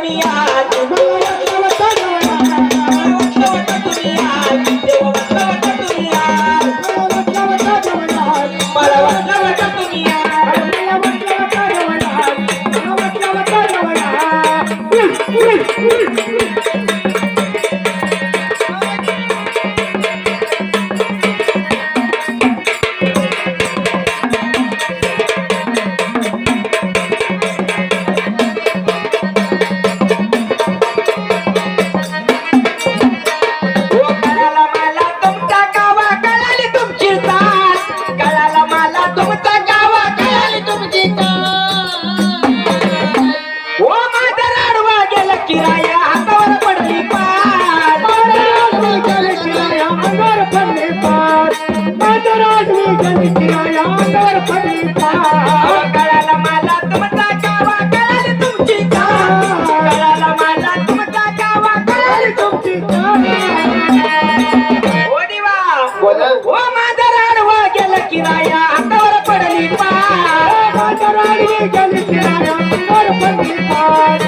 तुम्ही आज मला वाटलं तुम्ही आज देव वाटलं तुम्ही आज मला वाटलं तुम्ही आज किराया हातावर पडली पार किराया अंगावर पडली पार किराया अंगावर पडली पार कळाला मला तुमचा गावा कळाली तुमची कळाला मला तुमचा गावा कळाली तुमची ओ दिवा ओ माझा राडवा गेला किराया हातावर पडली पार माझा राडवी गेली किराया अंगावर पडली पार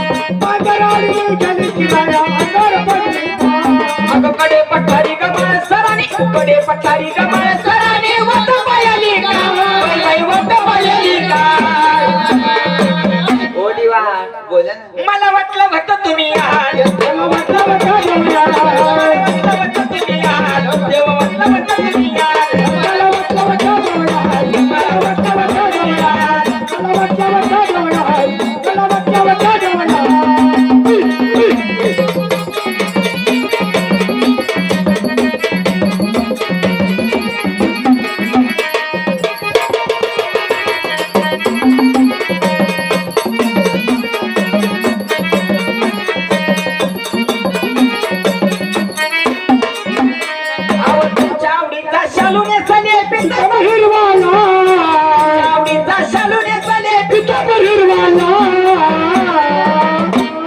कडे पठारी गमळ सरानी कडे पठारी गमळ सरानी वट पायली का वट पायली का ओ दिवा बोला मला वाटलं भट तुम्ही आज मला वाटलं भट तुम्ही आज देव वाटलं भट तुम्ही आज मला वाटलं भट मला वाटलं भट मला वाटलं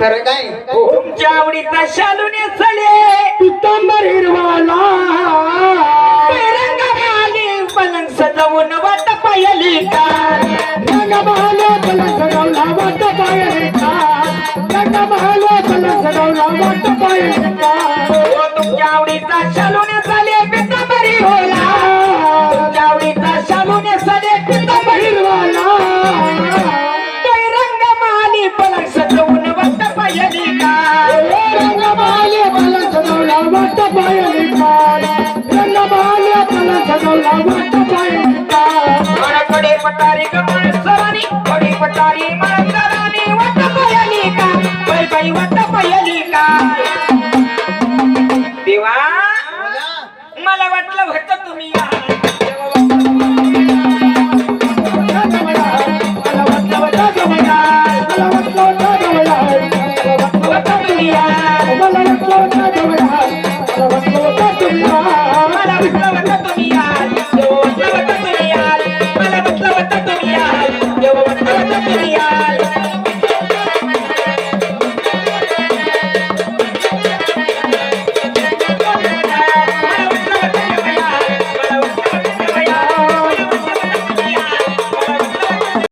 तुमच्या आवडीचा शालू नेसले पितांबर हिरवाला रंगमाली पलंग सजवून वाट पायली का रंगमाली पलंग सजवला वाट पायली का रंगमाली पलंग सजवला वाट पायली का तुमच्या आवडीचा शालू नेसले पितांबर हिरवाला तुमच्या आवडीचा शालू नेसले पितांबर हिरवाला रंगमाली पलंग सजवून वाट पायली का रंगमाली पलंग सजवला वाट पायली का रंगमाली पलंग सजवला वाट पायली का कडे पठारी गमळ सरानी कडे पठारी मळसरानी वाट पायली का बाई बाई वाट